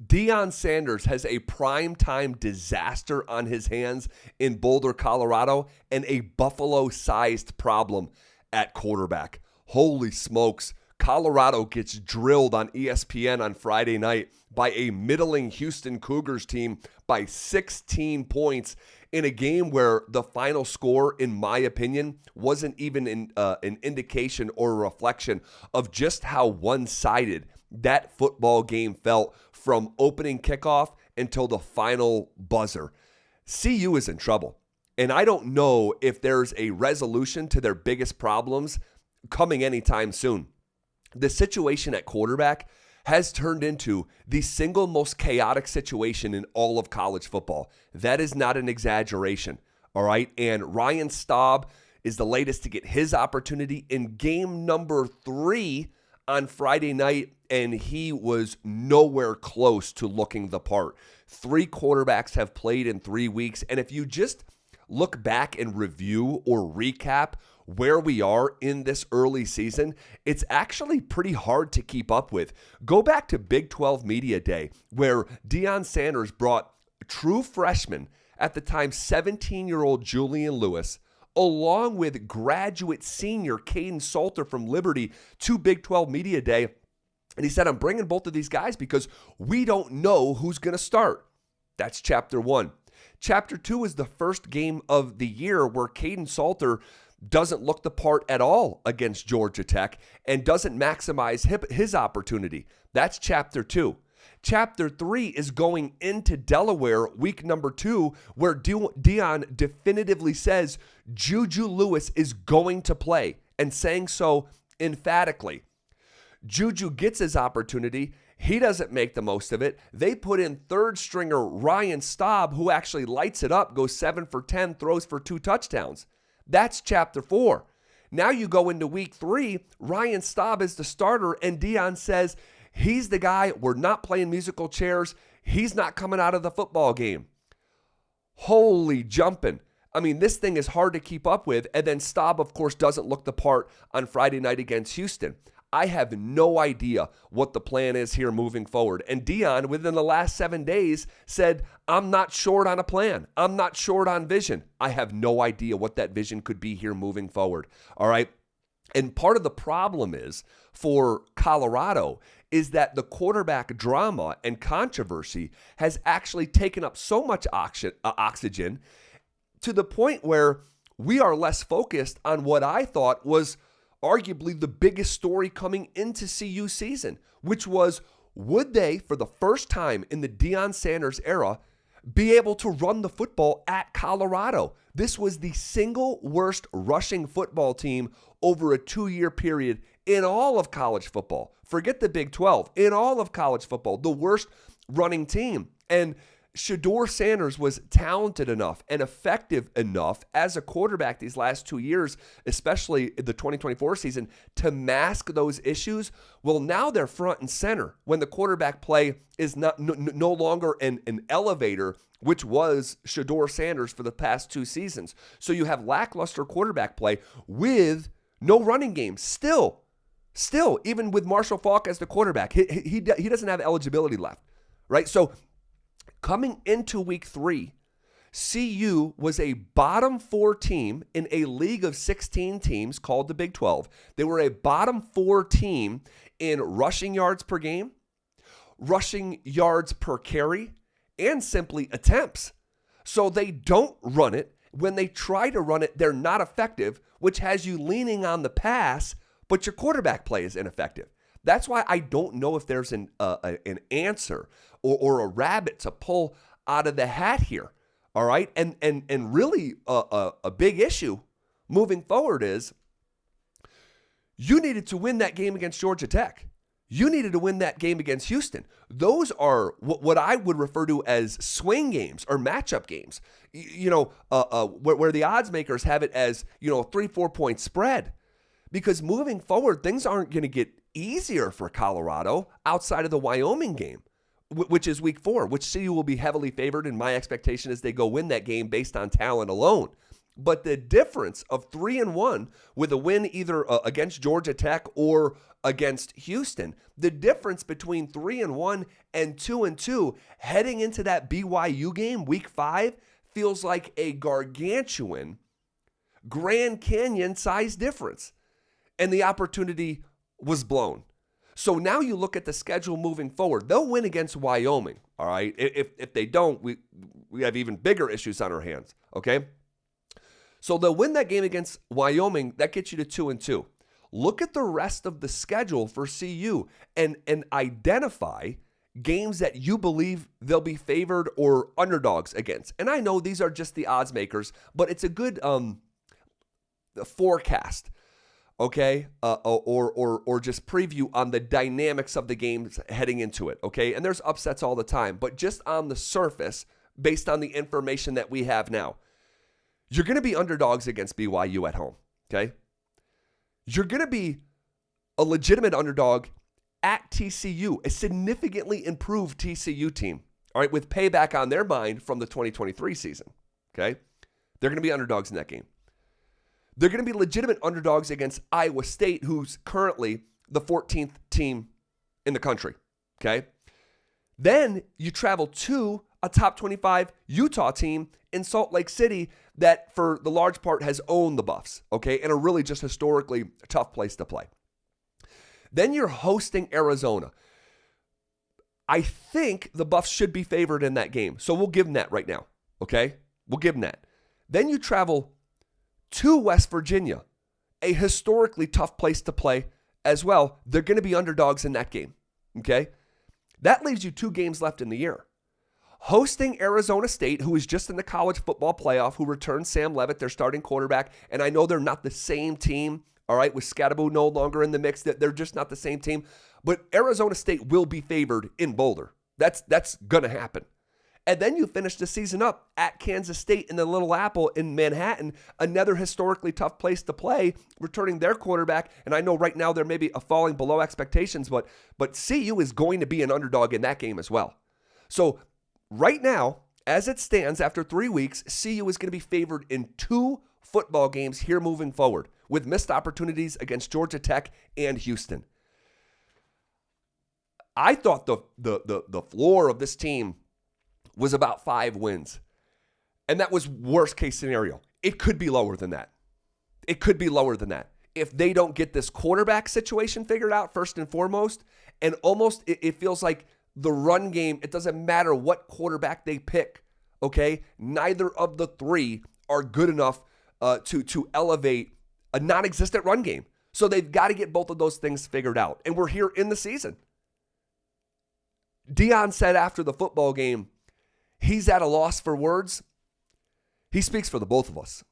Deion Sanders has a primetime disaster on his hands in Boulder, Colorado, and a Buffalo-sized problem at quarterback. Holy smokes. Colorado gets drilled on ESPN on Friday night by a middling Houston Cougars team by 16 points in a game where the final score, in my opinion, wasn't even an indication or a reflection of just how one-sided that football game felt from opening kickoff until the final buzzer. CU is in trouble, and I don't know if there's a resolution to their biggest problems coming anytime soon. The situation at quarterback has turned into the single most chaotic situation in all of college football. That is not an exaggeration, all right? And Ryan Staub is the latest to get his opportunity in game number 3 on Friday night, and he was nowhere close to looking the part. 3 quarterbacks have played in 3 weeks, and if you just look back and review or recap where we are in this early season, it's actually pretty hard to keep up with. Go back to Big 12 Media Day, where Deion Sanders brought true freshman, at the time 17-year-old Julian Lewis, along with graduate senior Caden Salter from Liberty, to Big 12 Media Day. And he said, I'm bringing both of these guys because we don't know who's going to start. That's chapter 1. Chapter 2 is the first game of the year where Caden Salter doesn't look the part at all against Georgia Tech and doesn't maximize his opportunity. That's chapter 2. Chapter 3 is going into Delaware week number 2, where Deion definitively says Juju Lewis is going to play, and saying so emphatically. Juju gets his opportunity. He doesn't make the most of it. They put in third stringer Ryan Staub, who actually lights it up, goes 7 for 10, throws for 2 touchdowns. That's chapter 4. Now you go into week 3, Ryan Staub is the starter, and Deion says he's the guy. We're not playing musical chairs. He's not coming out of the football game. Holy jumping. I mean, this thing is hard to keep up with. And then Staub, of course, doesn't look the part on Friday night against Houston. I have no idea what the plan is here moving forward. And Deion, within the last 7 days, said, I'm not short on a plan. I'm not short on vision. I have no idea what that vision could be here moving forward. All right. And part of the problem is for Colorado is that the quarterback drama and controversy has actually taken up so much oxygen to the point where we are less focused on what I thought was arguably the biggest story coming into CU season, which was, would they, for the first time in the Deion Sanders era, be able to run the football at Colorado? This was the single worst rushing football team over a 2-year period in all of college football. Forget the Big 12. In all of college football, the worst running team. And Shedeur Sanders was talented enough and effective enough as a quarterback these last 2 years, especially the 2024 season, to mask those issues. Well, now they're front and center when the quarterback play is no longer an elevator, which was Shedeur Sanders for the past 2 seasons. So you have lackluster quarterback play with no running game. Still, even with Marshall Faulk as the quarterback, he doesn't have eligibility left, right? So coming into week 3, CU was a bottom 4 team in a league of 16 teams called the Big 12. They were a bottom 4 team in rushing yards per game, rushing yards per carry, and simply attempts. So they don't run it. When they try to run it, they're not effective, which has you leaning on the pass, but your quarterback play is ineffective. That's why I don't know if there's an answer or a rabbit to pull out of the hat here. All right. And really a big issue moving forward is you needed to win that game against Georgia Tech. You needed to win that game against Houston. Those are what I would refer to as swing games or matchup games, where the odds makers have it as, 3-4 point spread. Because moving forward, things aren't going to get easier for Colorado outside of the Wyoming game, which is week 4, which CU will be heavily favored. And my expectation is they go win that game based on talent alone. But the difference of 3-1 with a win either against Georgia Tech or against Houston, the difference between 3-1 and 2-2 heading into that BYU game, week 5, feels like a gargantuan Grand Canyon size difference. And the opportunity was blown. So now you look at the schedule moving forward. They'll win against Wyoming, all right? If they don't, we have even bigger issues on our hands, okay? So they'll win that game against Wyoming. That gets you to 2-2. Look at the rest of the schedule for CU and identify games that you believe they'll be favored or underdogs against. And I know these are just the odds makers, but it's a good forecast. Okay, or just preview on the dynamics of the games heading into it, okay? And there's upsets all the time, but just on the surface, based on the information that we have now, you're going to be underdogs against BYU at home, okay? You're going to be a legitimate underdog at TCU, a significantly improved TCU team, all right, with payback on their mind from the 2023 season, okay? They're going to be underdogs in that game. They're going to be legitimate underdogs against Iowa State, who's currently the 14th team in the country, okay? Then you travel to a top 25 Utah team in Salt Lake City that, for the large part, has owned the Buffs, okay, and a really just historically tough place to play. Then you're hosting Arizona. I think the Buffs should be favored in that game, so we'll give them that right now, okay? We'll give them that. Then you travel to West Virginia, a historically tough place to play as well. They're going to be underdogs in that game, okay? That leaves you 2 games left in the year. Hosting Arizona State, who is just in the college football playoff, who returned Sam Leavitt, their starting quarterback, and I know they're not the same team, all right, with Scadaboo no longer in the mix. They're just not the same team, but Arizona State will be favored in Boulder. That's going to happen. And then you finish the season up at Kansas State in the Little Apple in Manhattan, another historically tough place to play, returning their quarterback. And I know right now there may be a falling below expectations, but CU is going to be an underdog in that game as well. So right now, as it stands after 3 weeks, CU is going to be favored in 2 football games here moving forward, with missed opportunities against Georgia Tech and Houston. I thought the floor of this team was about 5 wins. And that was worst case scenario. It could be lower than that. It could be lower than that. If they don't get this quarterback situation figured out first and foremost, and almost it feels like the run game, it doesn't matter what quarterback they pick, okay? Neither of the 3 are good enough to elevate a non-existent run game. So they've got to get both of those things figured out. And we're here in the season. Deion said after the football game, he's at a loss for words. He speaks for the both of us.